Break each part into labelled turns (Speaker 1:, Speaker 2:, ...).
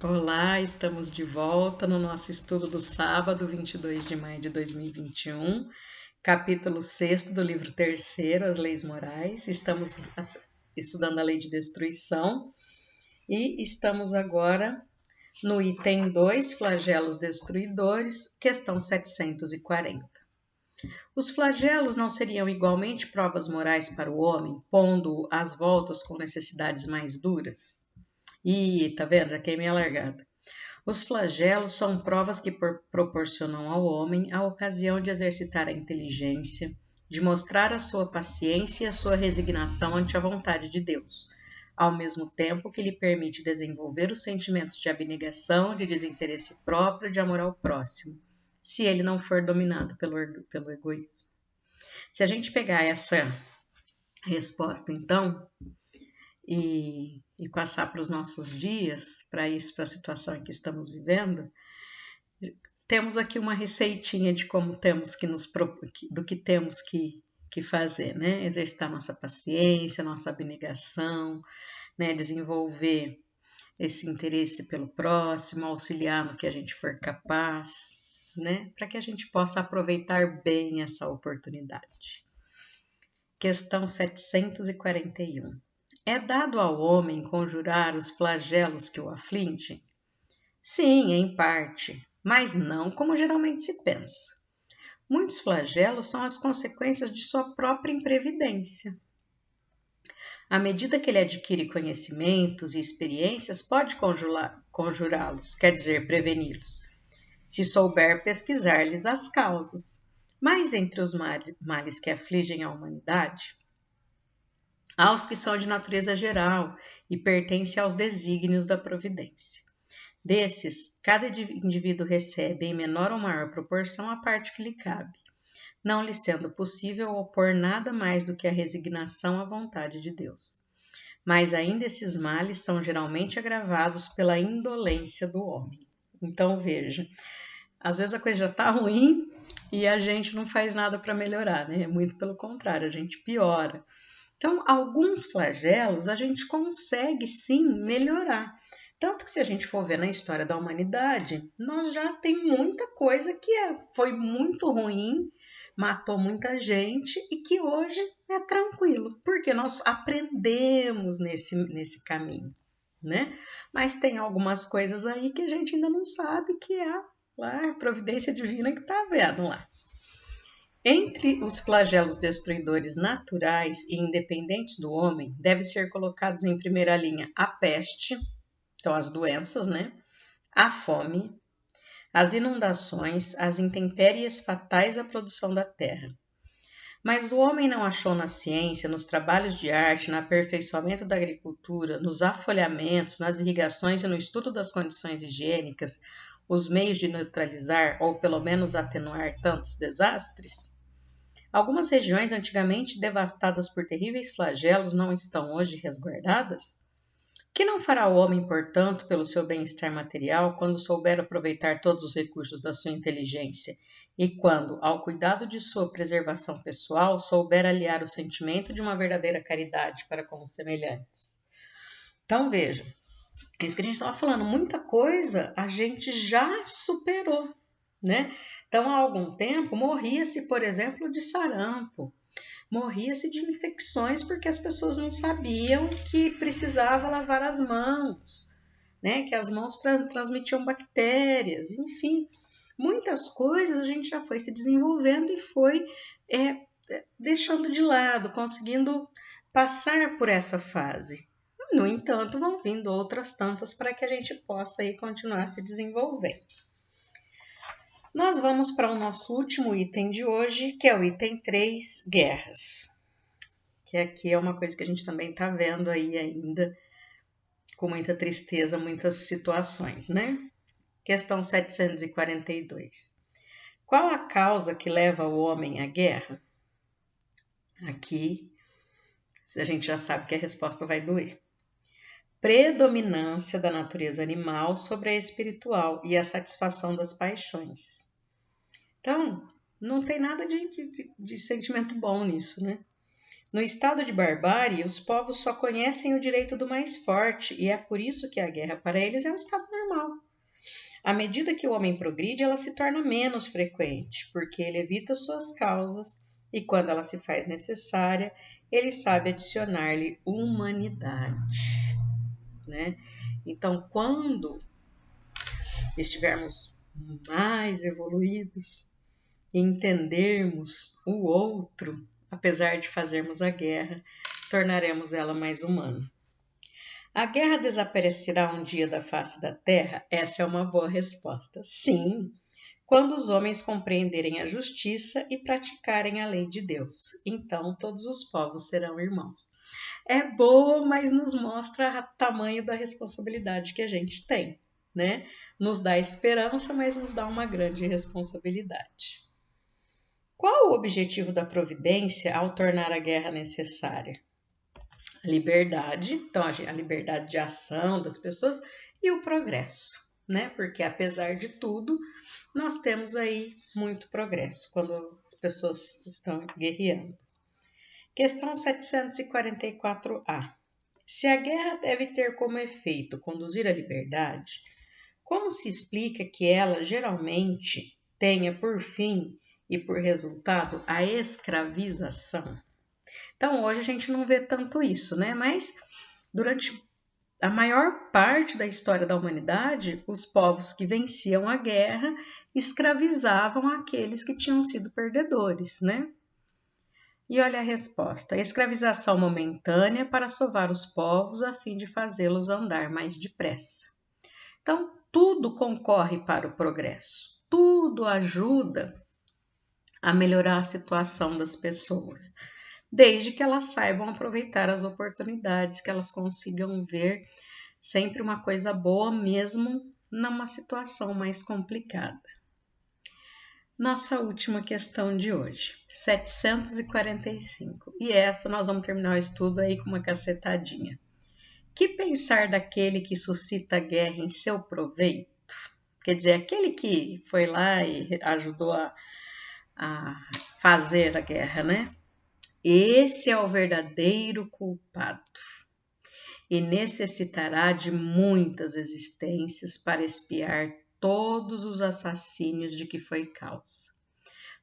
Speaker 1: Olá, estamos de volta no nosso estudo do sábado, 22 de maio de 2021, capítulo 6 do livro 3º, As Leis Morais. Estamos estudando a lei de destruição e estamos agora no item 2, flagelos destruidores, questão 740. Os flagelos não seriam igualmente provas morais para o homem, pondo-o às voltas com necessidades mais duras? Ih, tá vendo? Já queimei a largada. Os flagelos são provas que proporcionam ao homem a ocasião de exercitar a inteligência, de mostrar a sua paciência e a sua resignação ante a vontade de Deus, ao mesmo tempo que lhe permite desenvolver os sentimentos de abnegação, de desinteresse próprio e de amor ao próximo, se ele não for dominado pelo egoísmo. Se a gente pegar essa resposta, então, e passar para os nossos dias, para a situação em que estamos vivendo, temos aqui uma receitinha de como temos que do que temos que fazer, né? Exercitar nossa paciência, nossa abnegação, né? Desenvolver esse interesse pelo próximo, auxiliar no que a gente for capaz, né? Para que a gente possa aproveitar bem essa oportunidade. Questão 741. É dado ao homem conjurar os flagelos que o afligem? Sim, em parte, mas não como geralmente se pensa. Muitos flagelos são as consequências de sua própria imprevidência. À medida que ele adquire conhecimentos e experiências, pode conjurá-los, quer dizer, preveni-los, se souber pesquisar-lhes as causas. Mas entre os males que afligem a humanidade, há os que são de natureza geral e pertencem aos desígnios da providência. Desses, cada indivíduo recebe em menor ou maior proporção a parte que lhe cabe, não lhe sendo possível opor nada mais do que a resignação à vontade de Deus. Mas ainda esses males são geralmente agravados pela indolência do homem. Então veja, às vezes a coisa já está ruim e a gente não faz nada para melhorar, né? Muito pelo contrário, a gente piora. Então, alguns flagelos a gente consegue sim melhorar. Tanto que se a gente for ver na história da humanidade, nós já tem muita coisa que foi muito ruim, matou muita gente e que hoje é tranquilo, porque nós aprendemos nesse caminho, né? Mas tem algumas coisas aí que a gente ainda não sabe que é a providência divina que está vendo lá. Entre os flagelos destruidores naturais e independentes do homem, devem ser colocados em primeira linha a peste, então as doenças, né? A fome, as inundações, as intempéries fatais à produção da terra. Mas o homem não achou na ciência, nos trabalhos de arte, no aperfeiçoamento da agricultura, nos afolhamentos, nas irrigações e no estudo das condições higiênicas, os meios de neutralizar ou pelo menos atenuar tantos desastres? Algumas regiões antigamente devastadas por terríveis flagelos não estão hoje resguardadas? Que não fará o homem, portanto, pelo seu bem-estar material, quando souber aproveitar todos os recursos da sua inteligência e quando, ao cuidado de sua preservação pessoal, souber aliar o sentimento de uma verdadeira caridade para com os semelhantes? Então, veja, é isso que a gente estava falando, muita coisa a gente já superou, né? Então, há algum tempo, morria-se, por exemplo, de sarampo, morria-se de infecções porque as pessoas não sabiam que precisava lavar as mãos, né? Que as mãos transmitiam bactérias, enfim. Muitas coisas a gente já foi se desenvolvendo e foi deixando de lado, conseguindo passar por essa fase. No entanto, vão vindo outras tantas para que a gente possa aí continuar se desenvolvendo. Nós vamos para o nosso último item de hoje, que é o item 3, guerras. Que aqui é uma coisa que a gente também está vendo aí ainda, com muita tristeza, muitas situações, né? Questão 742. Qual a causa que leva o homem à guerra? Aqui, a gente já sabe que a resposta vai doer. Predominância da natureza animal sobre a espiritual e a satisfação das paixões. Então, não tem nada de sentimento bom nisso, né? No estado de barbárie, os povos só conhecem o direito do mais forte e é por isso que a guerra para eles é um estado normal. À medida que o homem progride, ela se torna menos frequente, porque ele evita suas causas e, quando ela se faz necessária, ele sabe adicionar-lhe humanidade, né? Então, quando estivermos mais evoluídos e entendermos o outro, apesar de fazermos a guerra, tornaremos ela mais humana. A guerra desaparecerá um dia da face da terra? Essa é uma boa resposta. Sim, quando os homens compreenderem a justiça e praticarem a lei de Deus. Então todos os povos serão irmãos. É boa, mas nos mostra o tamanho da responsabilidade que a gente tem, né? Nos dá esperança, mas nos dá uma grande responsabilidade. Qual o objetivo da providência ao tornar a guerra necessária? A liberdade, então a liberdade de ação das pessoas e o progresso, né? Porque apesar de tudo, nós temos aí muito progresso quando as pessoas estão guerreando. Questão 744A. Se a guerra deve ter como efeito conduzir à liberdade, como se explica que ela geralmente tenha por fim e por resultado a escravização? Então, hoje a gente não vê tanto isso, né? Mas durante a maior parte da história da humanidade, os povos que venciam a guerra escravizavam aqueles que tinham sido perdedores, né? E olha a resposta: escravização momentânea para sovar os povos a fim de fazê-los andar mais depressa. Então, tudo concorre para o progresso, tudo ajuda a melhorar a situação das pessoas, desde que elas saibam aproveitar as oportunidades, que elas consigam ver sempre uma coisa boa, mesmo numa situação mais complicada. Nossa última questão de hoje, 745. E essa nós vamos terminar o estudo aí com uma cacetadinha. Que pensar daquele que suscita a guerra em seu proveito? Quer dizer, aquele que foi lá e ajudou a fazer a guerra, né? Esse é o verdadeiro culpado e necessitará de muitas existências para expiar todos os assassínios de que foi causa,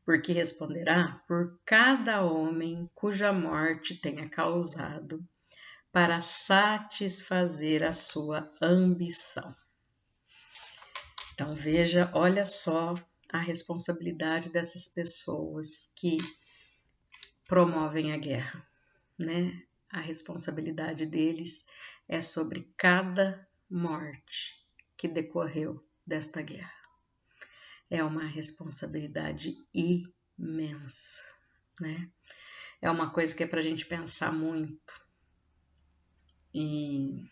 Speaker 1: porque responderá por cada homem cuja morte tenha causado, para satisfazer a sua ambição. Então veja, olha só a responsabilidade dessas pessoas que promovem a guerra, né? A responsabilidade deles é sobre cada morte que decorreu desta guerra. É uma responsabilidade imensa, né? É uma coisa que é para a gente pensar muito. E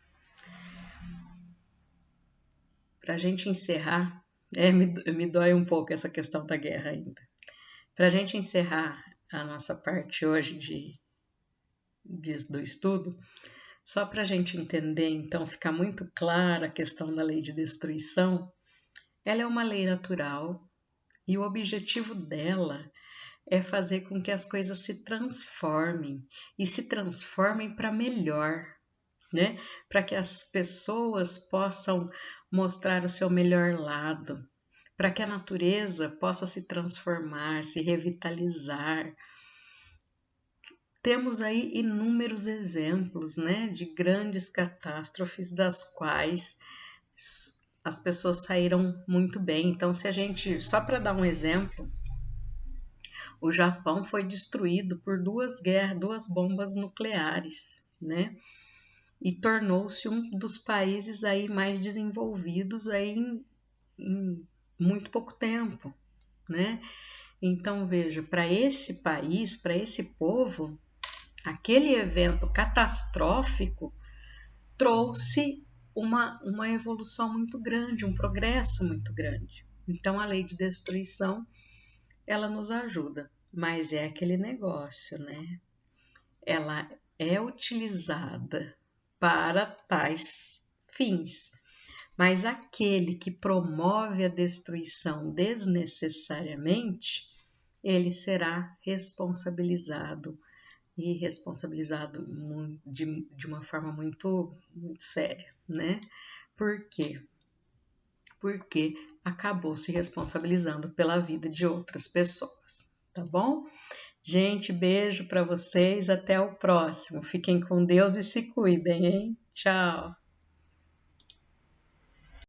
Speaker 1: para a gente encerrar, me dói um pouco essa questão da guerra ainda. Para a gente encerrar a nossa parte hoje do estudo, só para a gente entender, então, ficar muito clara a questão da lei de destruição, ela é uma lei natural e o objetivo dela é fazer com que as coisas se transformem e se transformem para melhor, né? Para que as pessoas possam mostrar o seu melhor lado, para que a natureza possa se transformar, se revitalizar. Temos aí inúmeros exemplos, né, de grandes catástrofes das quais as pessoas saíram muito bem. Então, se a gente, só para dar um exemplo, o Japão foi destruído por duas bombas nucleares, né? E tornou-se um dos países aí mais desenvolvidos aí em muito pouco tempo, né? Então, veja, para esse país, para esse povo, aquele evento catastrófico trouxe uma evolução muito grande, um progresso muito grande. Então, a lei de destruição, ela nos ajuda, mas é aquele negócio, né? Ela é utilizada para tais fins, mas aquele que promove a destruição desnecessariamente, ele será responsabilizado e responsabilizado de uma forma muito, muito séria, né? Por quê? Porque acabou se responsabilizando pela vida de outras pessoas, tá bom? Gente, beijo para vocês, até o próximo. Fiquem com Deus e se cuidem, hein? Tchau!